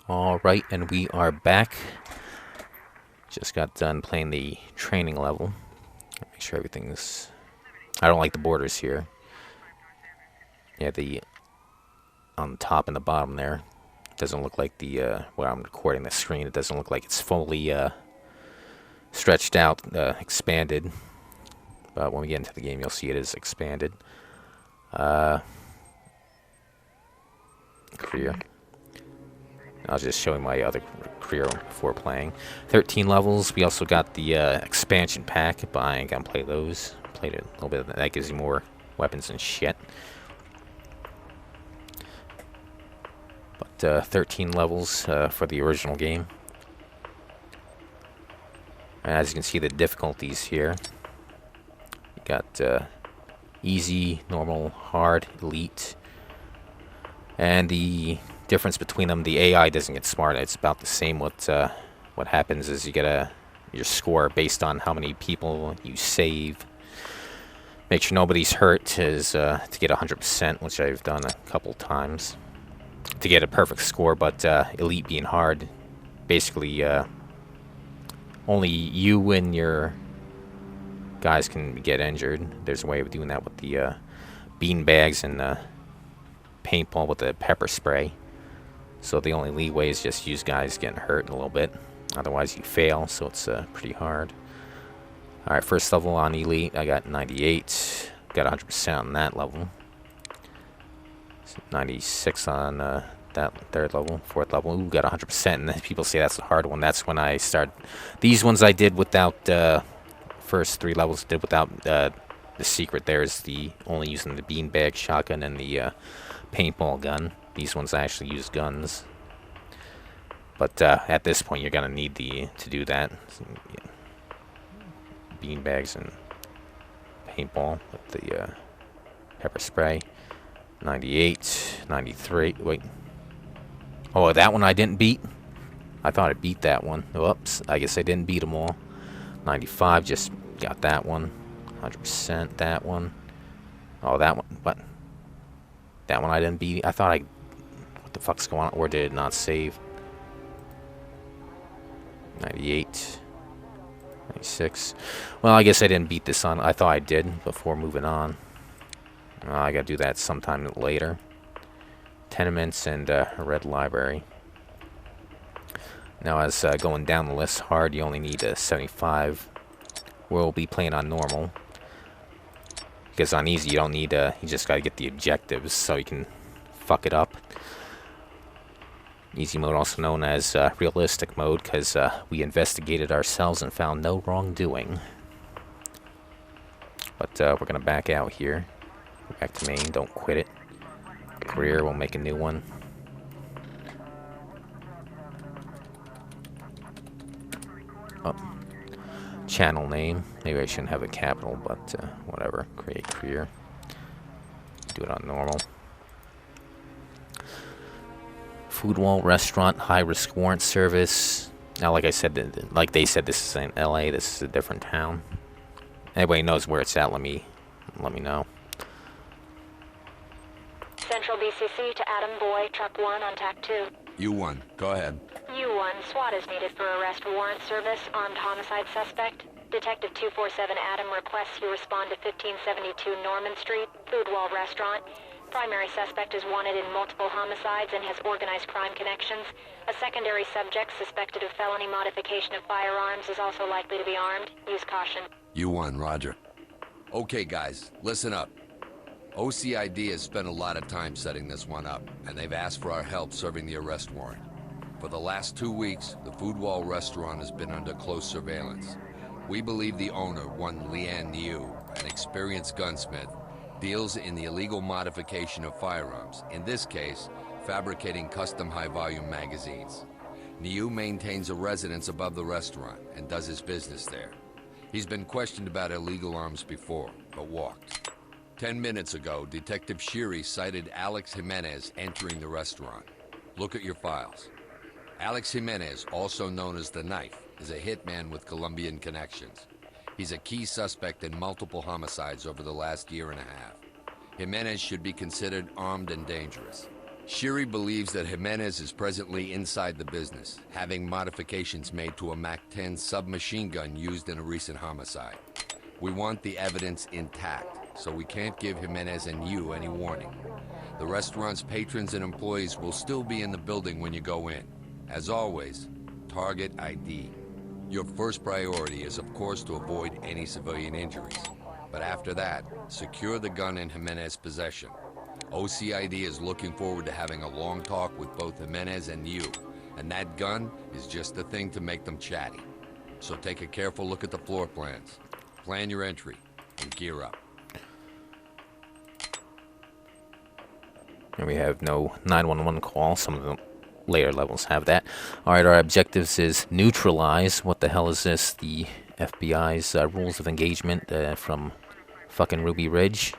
Alright, and we are back. Just got done playing the training level. Make sure everything's... I don't like the borders here. Yeah, the... on the top and the bottom there. Doesn't look like the... where I'm recording the screen, it doesn't look like it's fully stretched out, expanded. But when we get into the game, you'll see it is expanded. Career. I was just showing my other career before playing. 13 levels. We also got the expansion pack, but I ain't gonna play those. Played it a little bit. That gives you more weapons and shit. But 13 levels for the original game. And as you can see, the difficulties here. You got easy, normal, hard, elite, and the difference between them, the AI doesn't get smarter. It's about the same. What happens is you get your score based on how many people you save. Make sure nobody's hurt is to get 100%, which I've done a couple times to get a perfect score. But elite being hard, basically only you and your guys can get injured. There's a way of doing that with the bean bags and paintball with the pepper spray. So the only leeway is just use guys getting hurt a little bit. Otherwise you fail, so it's pretty hard. Alright, first level on Elite, I got 98. Got 100% on that level. 96 on that third level, fourth level. Ooh, got 100%, and then people say that's the hard one. That's when I start. These ones I did without, first 3 levels did without the secret. There's the only using the beanbag shotgun and the paintball gun. These ones I actually use guns, but at this point you're gonna need to do that. So, yeah. Beanbags and paintball with the pepper spray. 98, 93. Wait. Oh, that one I didn't beat. I thought I beat that one. Whoops. I guess I didn't beat them all. 95. Just got that one. 100%. That one. Oh, that one. What? That one I didn't beat. I thought I... What the fuck's going on? Or did it not save? 98. 96. Well, I guess I didn't beat this on. I thought I did before moving on. I gotta do that sometime later. Tenements and a red library. Now, as going down the list hard, you only need a 75. We'll be playing on normal. Because on easy, you don't need you just gotta get the objectives so you can fuck it up. Easy mode, also known as realistic mode, because we investigated ourselves and found no wrongdoing. But we're gonna back out here. Go back to main, don't quit it. Career, we'll make a new one. Oh. Channel name. Maybe I shouldn't have a capital, but whatever. Create career. Do it on normal. Food wall restaurant, high risk warrant service. Now, like I said, like they said, this is in LA. This is a different town. Anybody knows where it's at? Let me know. Central BCC to Adam Boy, truck 1 on TAC 2. U1, go ahead. U1, SWAT is needed for arrest warrant service, armed homicide suspect. Detective 247 Adam requests you respond to 1572 Norman Street, Food Wall Restaurant. Primary suspect is wanted in multiple homicides and has organized crime connections. A secondary subject suspected of felony modification of firearms is also likely to be armed. Use caution. U1, roger. Okay, guys, listen up. OCID has spent a lot of time setting this one up, and they've asked for our help serving the arrest warrant. For the last 2 weeks, the Food Wall restaurant has been under close surveillance. We believe the owner, one Leanne Niu, an experienced gunsmith, deals in the illegal modification of firearms, in this case, fabricating custom high-volume magazines. Niu maintains a residence above the restaurant and does his business there. He's been questioned about illegal arms before, but walked. 10 minutes ago, Detective Shiri cited Alex Jimenez entering the restaurant. Look at your files. Alex Jimenez, also known as the Knife, is a hitman with Colombian connections. He's a key suspect in multiple homicides over the last year and a half. Jimenez should be considered armed and dangerous. Shiri believes that Jimenez is presently inside the business, having modifications made to a MAC-10 submachine gun used in a recent homicide. We want the evidence intact, so we can't give Jimenez and you any warning. The restaurant's patrons and employees will still be in the building when you go in. As always, target ID. Your first priority is, of course, to avoid any civilian injuries. But after that, secure the gun in Jimenez's possession. OCID is looking forward to having a long talk with both Jimenez and you, and that gun is just the thing to make them chatty. So take a careful look at the floor plans, plan your entry, and gear up. And we have no 911 call. Some of the later levels have that. Alright, our objectives is neutralize. What the hell is this? The FBI's rules of engagement from fucking Ruby Ridge.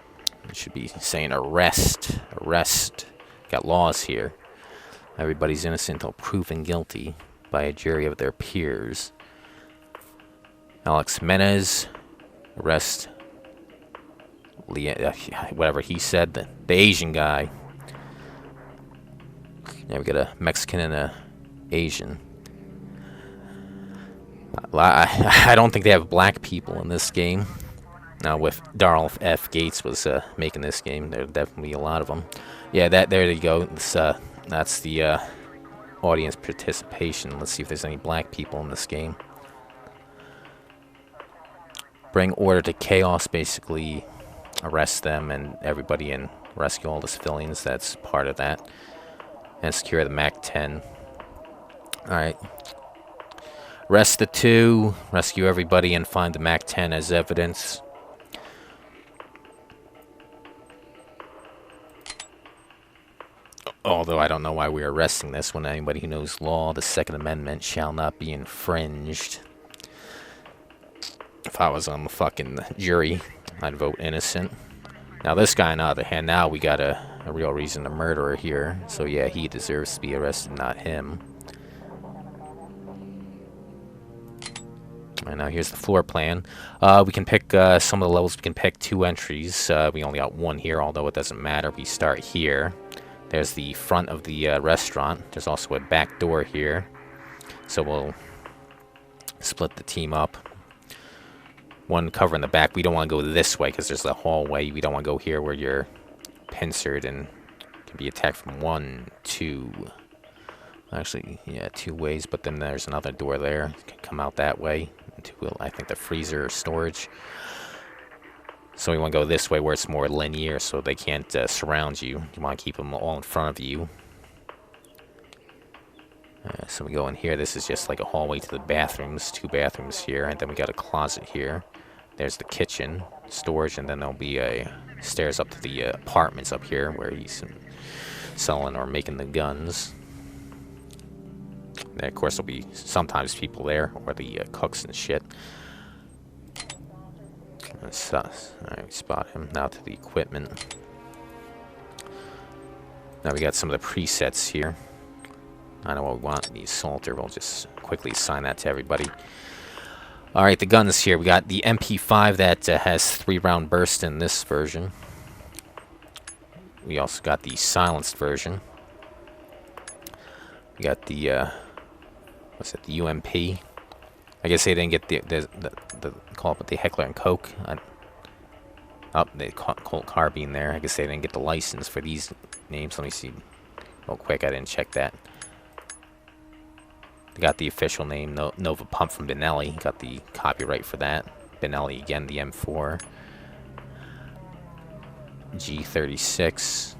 It should be saying arrest. Arrest. Got laws here. Everybody's innocent until proven guilty by a jury of their peers. Alex Menez. Arrest. Whatever he said. The Asian guy. Yeah, we got a Mexican and a Asian. I don't think they have black people in this game. Now, with Darrell F. Gates was making this game, there are definitely a lot of them. Yeah, there you go. That's the audience participation. Let's see if there's any black people in this game. Bring order to chaos, basically arrest them and everybody and rescue all the civilians. That's part of that. And secure the MAC-10. Alright. Arrest the two, rescue everybody, and find the MAC-10 as evidence. Although I don't know why we're arresting this when anybody who knows law, the Second Amendment shall not be infringed. If I was on the fucking jury, I'd vote innocent. Now this guy, on the other hand, now we got a real reason to murder her here. So yeah, he deserves to be arrested, not him. Alright, now here's the floor plan. We can pick some of the levels. We can pick 2 entries. We only got 1 here, although it doesn't matter. We start here. There's the front of the restaurant. There's also a back door here. So we'll split the team up. One covering the back. We don't want to go this way because there's a hallway. We don't want to go here where you're pincered and can be attacked from 1, 2. Actually, yeah, 2 ways. But then there's another door there. You can come out that way into, I think, the freezer or storage. So we want to go this way where it's more linear so they can't surround you. You want to keep them all in front of you. So we go in here. This is just like a hallway to the bathrooms. 2 bathrooms here. And then we got a closet here. There's the kitchen, storage, and then there'll be a stairs up to the apartments up here where he's selling or making the guns. And of course there'll be sometimes people there, or the cooks and shit. Alright, spot him. Now to the equipment. Now we got some of the presets here. I know what we want. The assaulter. We'll just quickly assign that to everybody. Alright, the guns here. We got the MP5 that has 3-round burst in this version. We also got the silenced version. We got the what's it? The UMP. I guess they didn't get the call up with the Heckler and Koch. The Colt Carbine there. I guess they didn't get the license for these names. Let me see real quick. I didn't check that. They got the official name, Nova Pump from Benelli. Got the copyright for that. Benelli again, the M4. G36.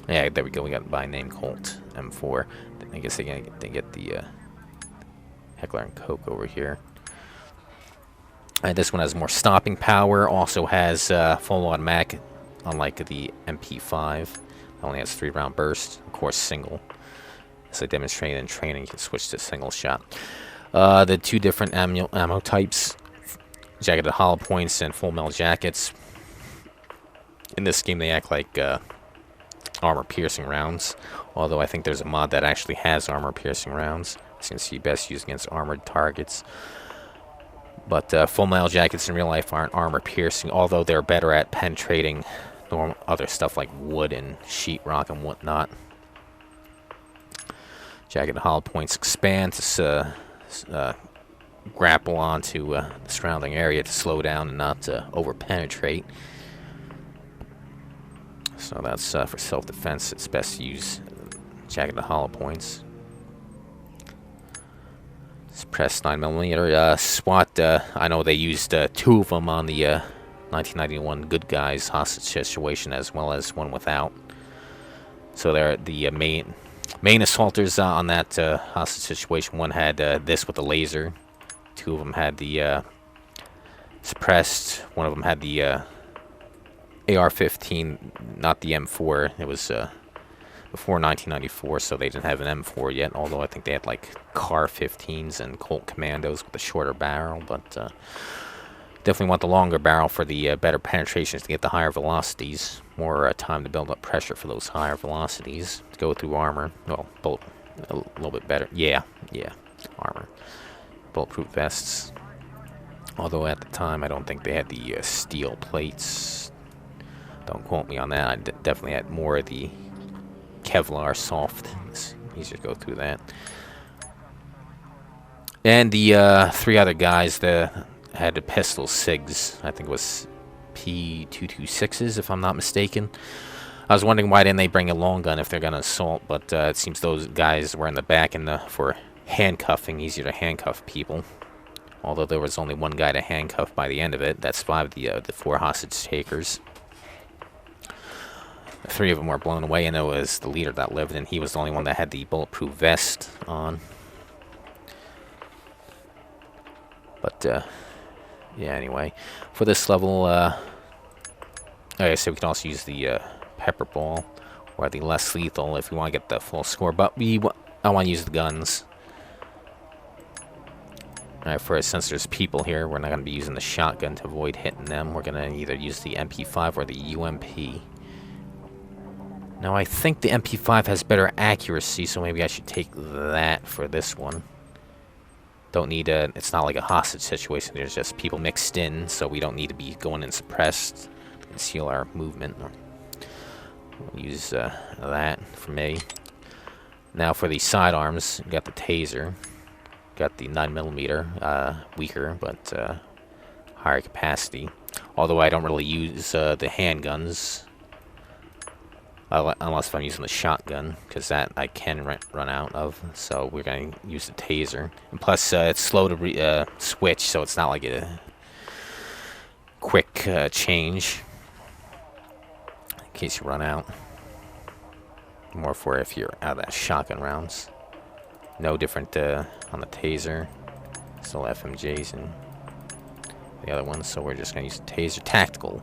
Yeah, there we go. We got by name Colt M4. I guess they get the Heckler and Koch over here. And this one has more stopping power. Also has full automatic, unlike the MP5. It only has 3-round burst. Of course, single. As I demonstrated in training, you can switch to single shot. The 2 different ammo types, jacketed hollow points and full metal jackets. In this game, they act like armor-piercing rounds. Although I think there's a mod that actually has armor-piercing rounds. As you can see, best used against armored targets. But full metal jackets in real life aren't armor-piercing, although they're better at penetrating normal other stuff like wood and sheetrock and whatnot. Jagged and hollow points expand to grapple onto the surrounding area to slow down and not over penetrate. So that's for self-defense. It's best to use jagged and hollow points. Suppressed 9mm. SWAT, I know they used 2 of them on the 1991 Good Guys hostage situation, as well as one without. So they're the main assaulters on that hostage situation. One had this with the laser. 2 of them had the suppressed. One of them had the AR-15, not the M4. It was before 1994, so they didn't have an M4 yet, although I think they had like CAR-15s and Colt Commandos with a shorter barrel, but definitely want the longer barrel for the better penetrations to get the higher velocities. More time to build up pressure for those higher velocities to go through armor. Well, a little bit better. Yeah, armor. Bulletproof vests. Although at the time, I don't think they had the steel plates. Don't quote me on that. I definitely had more of the Kevlar soft. It's easier to go through that. And the 3 other guys that had the pistol SIGs, I think it was P226s, if I'm not mistaken. I was wondering why didn't they bring a long gun if they're going to assault, but it seems those guys were in the back for handcuffing, easier to handcuff people. Although there was only 1 guy to handcuff by the end of it. That's 5 of the 4 hostage takers. 3 of them were blown away, and it was the leader that lived, and he was the only one that had the bulletproof vest on. But, yeah, anyway. For this level, like I said, we can also use the pepper ball, or the less lethal if we want to get the full score, but I want to use the guns. Alright, since there's people here, we're not going to be using the shotgun to avoid hitting them. We're going to either use the MP5 or the UMP. Now, I think the MP5 has better accuracy, so maybe I should take that for this one. Don't need it's not like a hostage situation. There's just people mixed in, so we don't need to be going in suppressed to conceal our movement. We'll use that for me. Now, for the sidearms, we got the taser. Got the 9mm, weaker, but higher capacity. Although I don't really use the handguns. Unless if I'm using the shotgun, because that I can run out of. So we're going to use the taser. And plus, it's slow to switch, so it's not like a quick change. In case you run out. More for if you're out of that shotgun rounds. No different on the taser. Still FMJs and the other ones, so we're just going to use the taser. Tactical.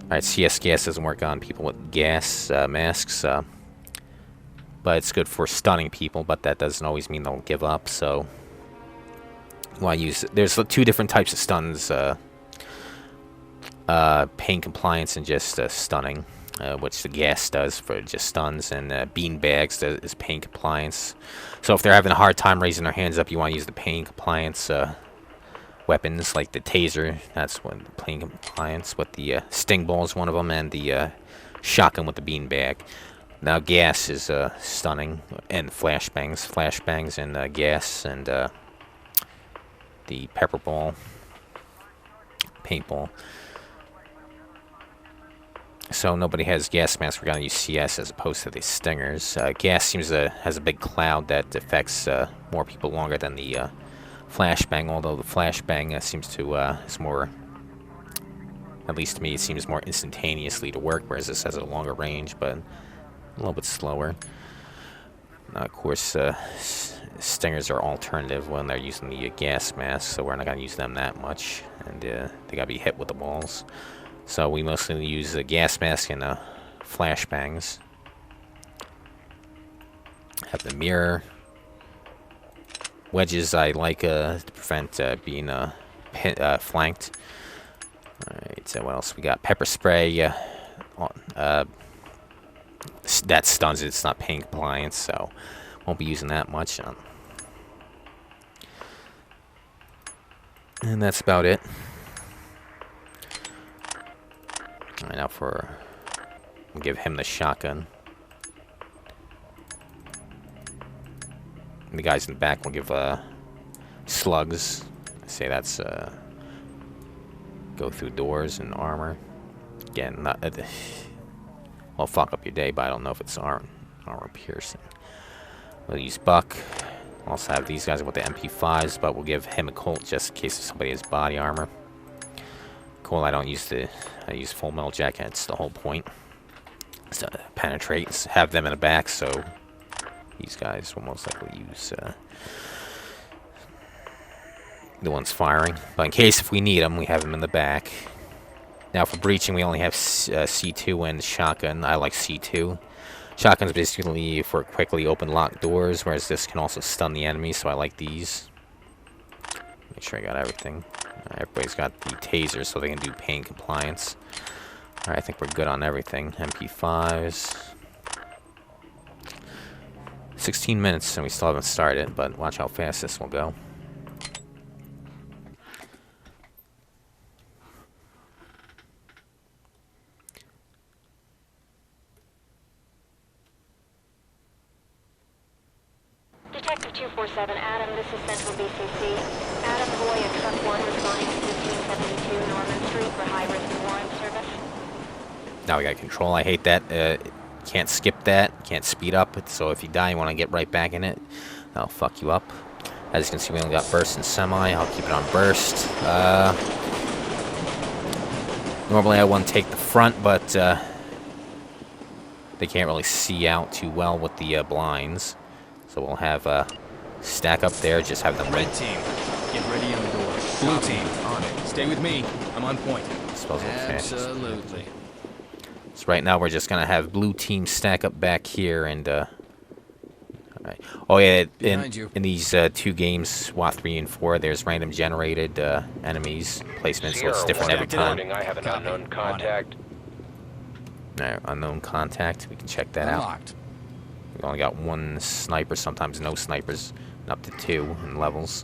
Alright, CS gas doesn't work on people with gas masks, but it's good for stunning people, but that doesn't always mean they'll give up, so you want to use... There's 2 different types of stuns, pain compliance and just stunning, which the gas does for just stuns, and bean bags is pain compliance. So if they're having a hard time raising their hands up, you want to use the pain compliance weapons, like the taser. That's one pain compliance. With the sting ball is one of them, and the shotgun with the bean bag. Now gas is stunning, and flashbangs and gas, and the pepper ball, paintball. So nobody has gas masks. We're gonna use CS as opposed to the stingers. Gas seems has a big cloud that affects more people longer than the flashbang. Although the flashbang seems to is more, at least to me, it seems more instantaneously to work, whereas this has a longer range, but a little bit slower. Of course, stingers are alternative when they're using the gas mask, so we're not gonna use them that much, and they gotta be hit with the balls. So we mostly use the gas mask and flashbangs. Have the mirror. Wedges I like to prevent being flanked. Alright, so what else we got? Pepper spray. That stuns it. It's not pain compliance, so won't be using that much. And that's about it. Alright, now we'll give him the shotgun. And the guys in the back will give slugs. I say that's go through doors and armor. Again, not well, fuck up your day, but I don't know if it's armor piercing. We'll use Buck. Also have these guys with the MP5s, but we'll give him a Colt just in case somebody has body armor. Colt, I use full metal jacket. It's the whole point. So penetrate, have them in the back, so these guys will most likely use the ones firing. But in case if we need them, we have them in the back. Now for breaching, we only have C2 and shotgun. I like C2. Shotgun's basically for quickly open lock doors, whereas this can also stun the enemy, so I like these. Make sure I got everything. Everybody's got the taser, so they can do pain compliance. Alright, I think we're good on everything. MP5s. 16 minutes, and we still haven't started, but watch how fast this will go. Detective 247, Adam, this is Central BCC. Adam Boy at Truck 1 responding to 1572 Norman Street for high-risk warrant service. Now we got control. I hate that. Can't skip that. Can't speed up. So if you die, you want to get right back in it. That'll fuck you up. As you can see, we only got burst and semi. I'll keep it on burst. Normally I want to take the front, but they can't really see out too well with the blinds. So we'll have stack up there. Just have them Red team, get ready on the door. Blue team, on it. Stay with me. I'm on point. Absolutely. So right now we're just gonna have blue team stack up back here and alright. Oh yeah, in these two games, SWAT 3 and 4, there's random generated enemies placement, so it's different every time. I have an unknown contact. Alright, unknown contact. We can check that out. Unlocked. We've only got one sniper, sometimes no snipers, and up to 2 in levels.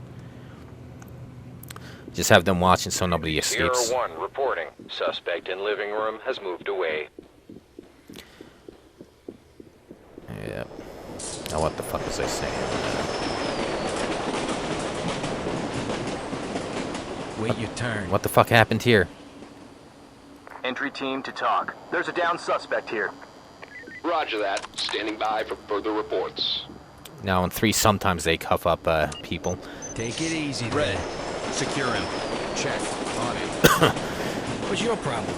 Just have them watching so nobody escapes. 01 reporting. Suspect in living room has moved away. Yep. Now what the fuck was I saying? Wait your turn. What the fuck happened here? Entry team to talk. There's a down suspect here. Roger that. Standing by for further reports. Now in 3, sometimes they cuff up people. Take it easy, Red. Secure him. Check. On it. What's your problem?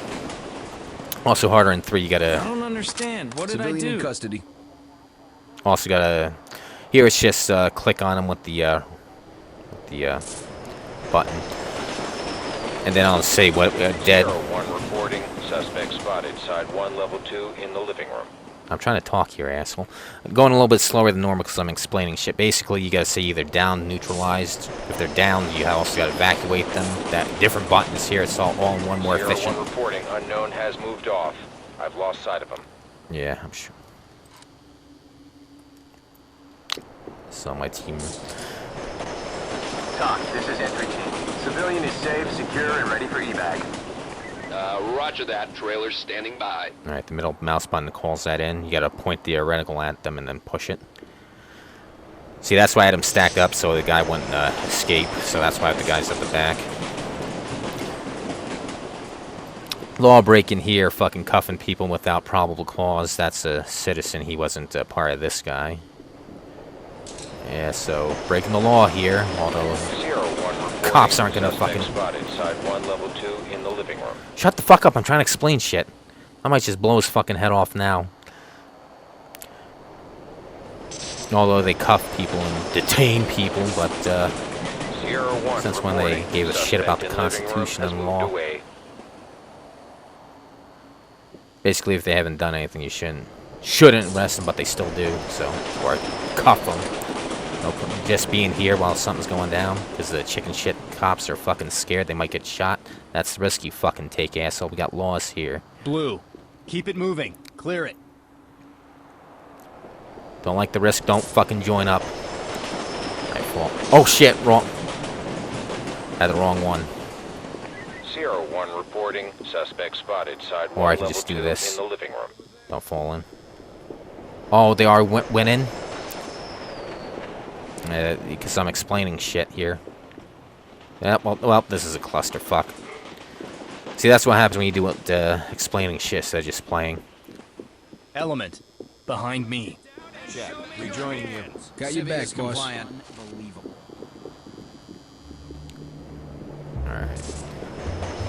Also harder in 3, you I gotta... don't understand. What did I Civilian do? in custody. Also gotta... Here it's just click on them with the button. And then I'll say what, dead. 01 reporting. Suspect spotted. Side 1, level 2 in the living room. I'm trying to talk here, asshole. I'm going a little bit slower than normal because I'm explaining shit. Basically, you gotta say either down, neutralized. If they're down, you also gotta evacuate them. That different buttons here. It's all in one, more efficient. 01 reporting. Unknown has moved off. I've lost sight of him. Yeah, I'm sure. So my team... Talk, this is entry team. Civilian is safe, secure, and ready for evac. Roger that. Trailer standing by. Alright, the middle mouse button calls that in. You gotta point the reticle at them and then push it. See, that's why I had them stacked up so the guy wouldn't escape. So that's why I have the guys at the back. Law breaking here, fucking cuffing people without probable cause. That's a citizen. He wasn't part of this guy. Yeah, so breaking the law here, although 01 cops aren't gonna Suspect fucking... spotted. Side 1, level 2 in the living room. Shut the fuck up, I'm trying to explain shit. I might just blow his fucking head off now. Although they cuff people and detain people, but, 01 since when they reporting. gave a shit about the Suspect in living room Constitution has and moved law. away. Basically, if they haven't done anything, you shouldn't arrest them, but they still do, so, or cuff them. No, just being here while something's going down, because the chicken shit cops are fucking scared they might get shot. That's the risk you fucking take, asshole. We got laws here. Blue. Keep it moving. Clear it. Don't like the risk, don't fucking join up. Alright, well. Oh shit, wrong. Had the wrong one. Sierra 1 reporting. Suspect spotted. Side 1 Or I can level just 2 do this. in the living room. Don't fall in. Oh, they are winning? Because I'm explaining shit here. Yeah, well, this is a clusterfuck. See, that's what happens when you do explaining shit instead of just playing. Element. Behind me. Check. Rejoining you. Got your back, boss. Unbelievable. Alright.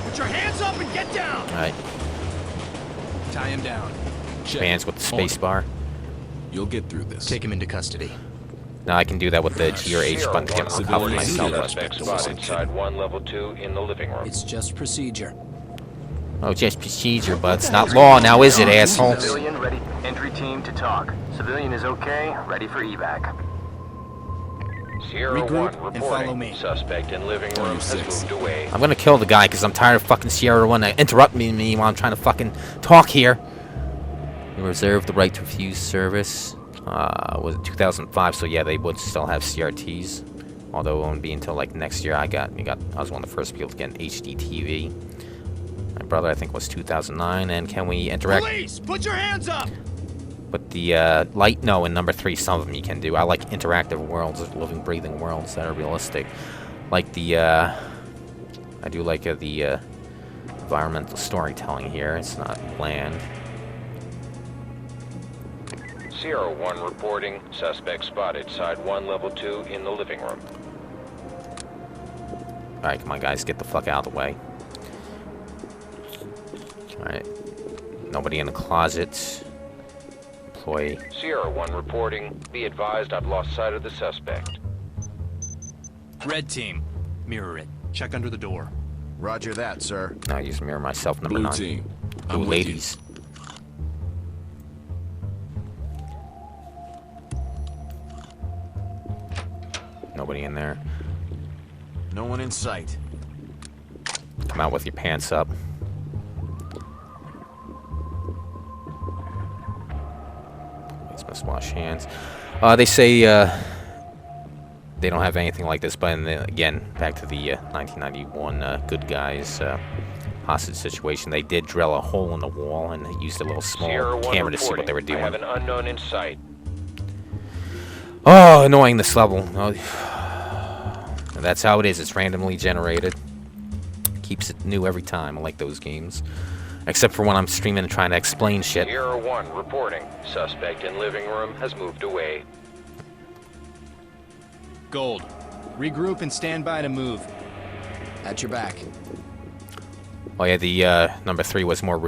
Put your hands up and get down! Alright. Tie him down. Check. Bands with the space bar. You'll get through this. Take him into custody. Now I can do that with the G or H button to get on top of myself. Suspect spotted. Side 1 level 2 in the living room. It's just procedure. Oh, just procedure, but it's not law now, is it, asshole? Civilian ready. Entry team to talk. Civilian is okay. Ready for evac. Sierra Regroup 1 and follow reporting. me. Suspect in living room has moved away. I'm gonna kill the guy because I'm tired of fucking Sierra 1 interrupting me while I'm trying to fucking talk here. We reserve the right to refuse service. Was it 2005? So yeah, they would still have CRTs. Although it won't be until like next year. I was one of the first people to get an HD TV. My brother, I think, was 2009. And can we interact? Police! Put your hands up! But the light, no, in number 3, some of them you can do. I like interactive worlds, living, breathing worlds that are realistic. Like the, I do like the environmental storytelling here. It's not bland. Sierra 1 reporting. Suspect spotted. Side 1 level 2 in the living room. Alright, come on, guys, get the fuck out of the way. Alright. Nobody in the closet. Employee. Sierra 1 reporting. Be advised I've lost sight of the suspect. Red team. Mirror it. Check under the door. Roger that, sir. Now I use mirror myself, number 9. Team. Ooh, I'm with ladies. Nobody in there. you. No one in sight. Come out with your pants up. Please must wash hands. They say they don't have anything like this, but again, back to the 1991 good guys hostage situation. They did drill a hole in the wall and they used a little Sierra small 1 camera to see what they were reporting. I doing. have an unknown in sight. Oh, annoying this level. Oh, that's how it is. It's randomly generated. Keeps it new every time. I like those games. Except for when I'm streaming and trying to explain shit. Sierra 1 reporting. Suspect in living room has moved away. Gold. Regroup and stand by to move. At your back. Oh yeah, the number 3 was more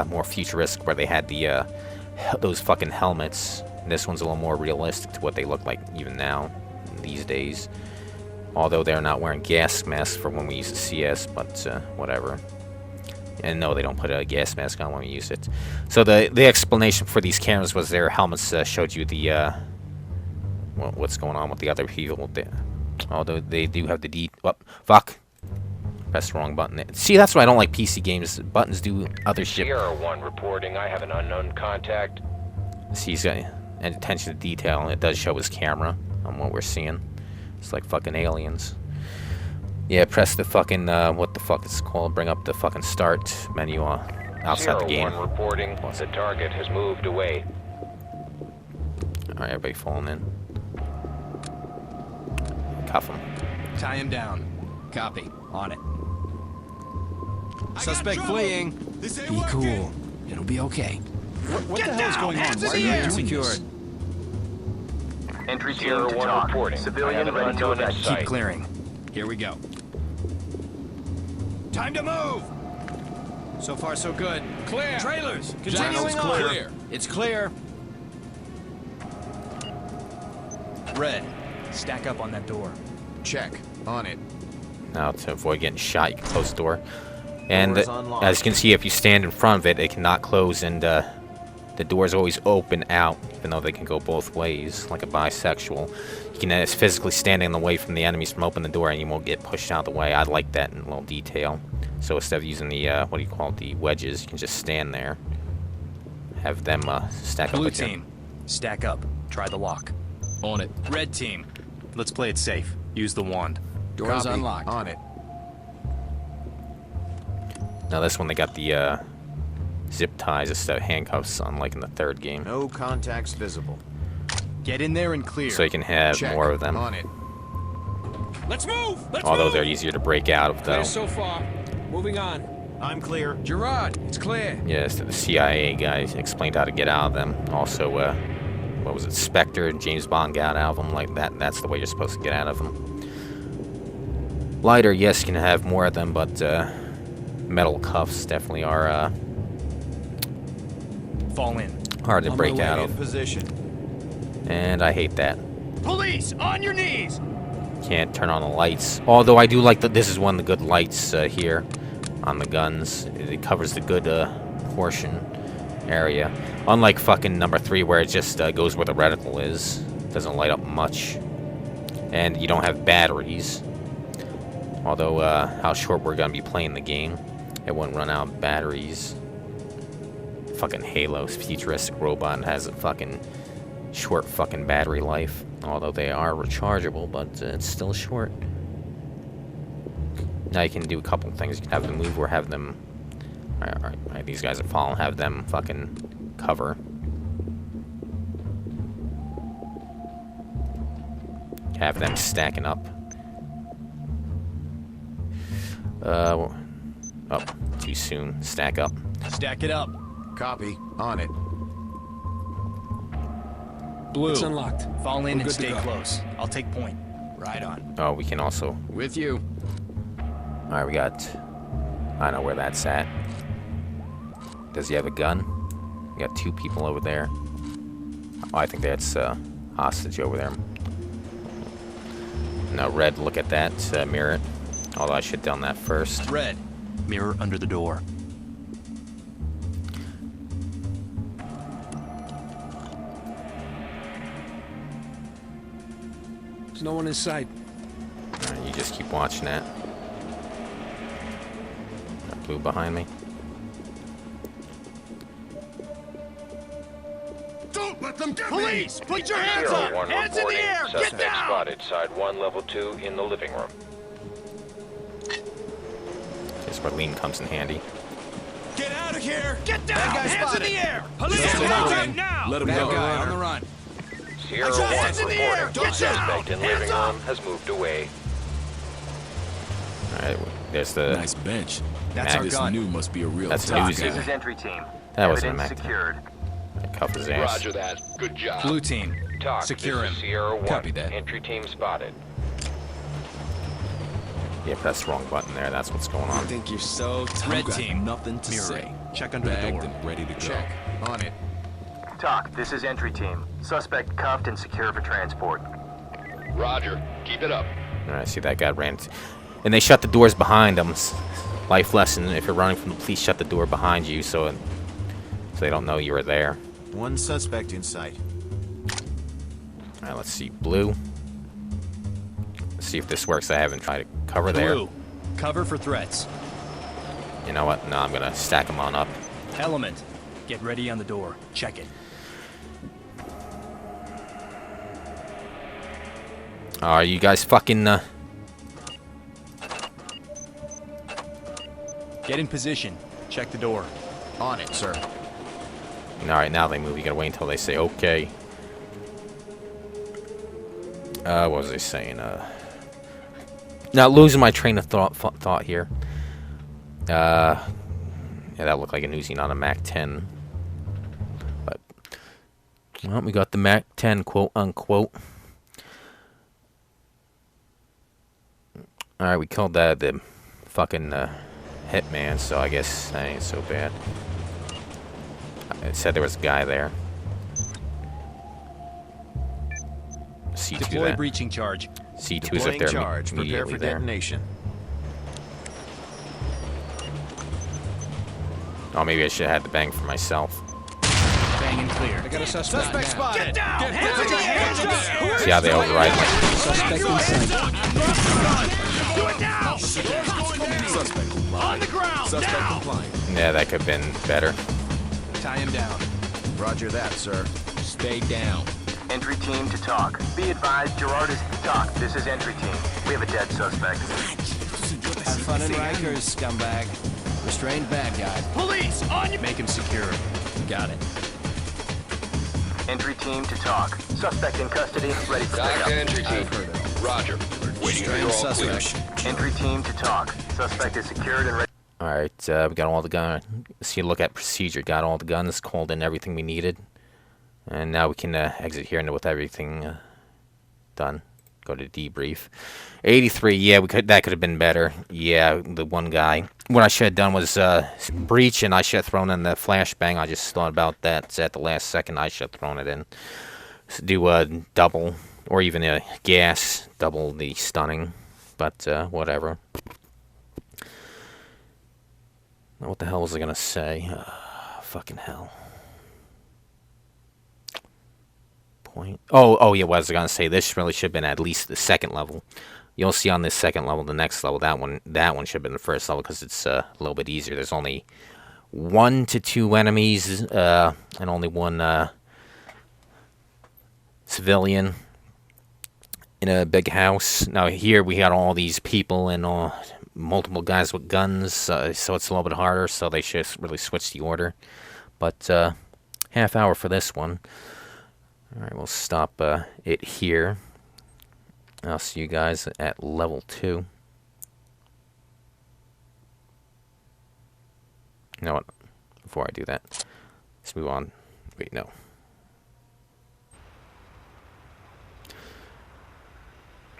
more futuristic, where they had the those fucking helmets. And this one's a little more realistic to what they look like even now, these days. Although they're not wearing gas masks for when we use the CS, but whatever. And no, they don't put a gas mask on when we use it. So the explanation for these cameras was their helmets showed you the what's going on with the other people. Although they do have the fuck. Press the wrong button. See, that's why I don't like PC games. Buttons do other shit. Sierra 1 reporting. I have an unknown contact. See, he's got attention to detail, and it does show his camera on what we're seeing. It's like fucking aliens. Yeah, press the fucking, what the fuck it's called, bring up the fucking start menu outside Sierra the game. 1 reporting. The target has moved away. Alright, everybody falling in. Cuff him. Tie him down. Copy. On it. Suspect fleeing. Be cool. It'll be okay. What the hell's going on? Why are you doing Secured. this? Entry team Sierra to 1 talk. reporting. I have Civilian an ready to unknown in evac. sight. Keep clearing. Here we go. Time to move! So far, so good. Clear. Trailers, Channel's continuing on. clear. It's clear. Red, stack up on that door. Check. On it. Now, to avoid getting shot, you can close the door. And Door's unlocked. as you can see, if you stand in front of it, it cannot close, and the door's always open out, even though they can go both ways, like a bisexual. You can it's physically standing in the way from the enemies from opening the door, and you won't get pushed out of the way. I like that in a little detail. So instead of using the, what do you call it, the wedges, you can just stand there. Have them stack up Blue with you. team, stack up. Try the lock. On it. Red team, let's play it safe. Use the wand. Door's Copy. unlocked. On it. Now this one they got the zip ties instead of handcuffs, unlike in the third game. No contacts visible. Get in there and clear. So you can have Check. more of them. On it. Let's move! Let's Although move! they're easier to break out of, though. Clear so far. Moving on. I'm clear. Gerard, it's clear. Yes, the CIA guy explained how to get out of them. Also, what was it? Spectre and James Bond got out of them like that. That's the way you're supposed to get out of them. Lighter, yes, you can have more of them, but metal cuffs definitely are Fall in. hard to On break my way, out in of. position. And I hate that. Police, on your knees! Can't turn on the lights. Although I do like that this is one of the good lights here on the guns. It covers the good portion area. Unlike fucking number 3 where it just goes where the reticle is. Doesn't light up much. And you don't have batteries. Although how short we're gonna be playing the game, it won't run out of batteries. Fucking Halo's futuristic robot has a fucking short fucking battery life. Although they are rechargeable, but it's still short. Now you can do a couple things. You can have them move or have them... Alright, these guys are falling. Have them fucking cover. Have them stacking up. Oh, too soon. Stack up. Stack it up. Copy. On it. Blue. It's unlocked. Fall in We're and good to stay go. close. I'll take point. Right on. Oh, we can also... With you. Alright, we got... I know where that's at. Does he have a gun? We got 2 people over there. Oh, I think that's hostage over there. Now, Red, look at that. Mirror it. Although I should have done that first. Red, mirror under the door. There's no one in sight. Alright, you just keep watching that. Got Blue behind me. Don't let them get Police, me! put your hands Zero up! one Hands in the reporting. air! Get Suspect down! spotted. Side 1, level 2 in the living room. Here's where lean comes in handy. Get out of here! Get down! Hands in the air! Police, Get now! Let him Bad go. guy on the run. Sierra got 1 hands in the air! reporting. Get down! Suspect in Hands living up! room has moved away. Alright, there's the... Nice bench. That's our This gun. new must be a real That's tough Uzi. guy. This is entry team. That wasn't a Evidence Mac 10. secured. I cuff his ass. Roger that. Good job. Blue team, Talk. secure This him. is Sierra 1. Copy that. Entry team spotted. Yeah, press the wrong button there. That's what's going I on. think you're so tough. Red got team, nothing to mirror say. it. Check under the Bagged door. and ready to go. Check. On it. Talk. This is entry team. Suspect cuffed and secure for transport. Roger. Keep it up. Alright, see that guy ran. And they shut the doors behind them. Life lesson: if you're running from the police, shut the door behind you so they don't know you were there. One suspect in sight. Alright, let's see. Blue. Let's see if this works. I haven't tried to cover there. Blue, cover for threats. You know what? No, I'm gonna stack them on up. Element, get ready on the door. Check it. Are you guys fucking Get in position. Check the door. On it, sir. Alright, now they move. You gotta wait until they say okay. What was I saying? Now, losing my train of thought here. Yeah, that looked like an Uzi, not a Mac 10. But, well, we got the Mac 10, quote unquote. Alright, we called that the fucking hitman, so I guess that ain't so bad. It said there was a guy there. C2 Deploy there. breaching charge. C2 is if Deploying they're charge. Prepare immediately for there. detonation. Oh, maybe I should have had the bang for myself. Bang and clear. I got a suspect. Suspect spotted. Get down! Hands in the air! See how they override me? Suspect in sight. Do it now! Suspect compliant. On the ground! Suspect Down! compliant. Yeah, that could have been better. Tie him down. Roger that, sir. Stay down. Entry team to talk. Be advised, Gerard is talk. This is entry team. We have a dead suspect. Have fun in Rikers, scumbag. Restrained bad guy. Police, on you! Make him secure. Got it. Entry team to talk. Suspect in custody, ready for Doc pickup. to entry team. I've heard it all. Roger. Waiting for Restrained your all clear. suspect. Entry team to talk. Suspect is secured and ready. Alright, we got all the gun. See, look at procedure. Got all the guns, called in everything we needed. And now we can exit here and with everything done. Go to debrief. 83, yeah, that could have been better. Yeah, the one guy. What I should have done was breach, and I should have thrown in the flashbang. I just thought about that at the last second. I should have thrown it in. So do a double, or even a gas, double the stunning. But whatever. What the hell was I gonna say? Fucking hell. Point. Oh yeah, what was I gonna say? This really should have been at least the second level. You'll see on this second level, the next level, that one should have been the first level because it's a little bit easier. There's only 1 to 2 enemies and only one civilian in a big house. Now here we got all these people and multiple guys with guns, so it's a little bit harder. So they should really switch the order. But half hour for this one. All right, we'll stop it here. I'll see you guys at level 2. You know what? Before I do that, let's move on. Wait, no.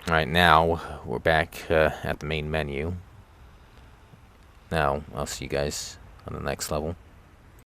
All right, now we're back at the main menu. Now, I'll see you guys on the next level.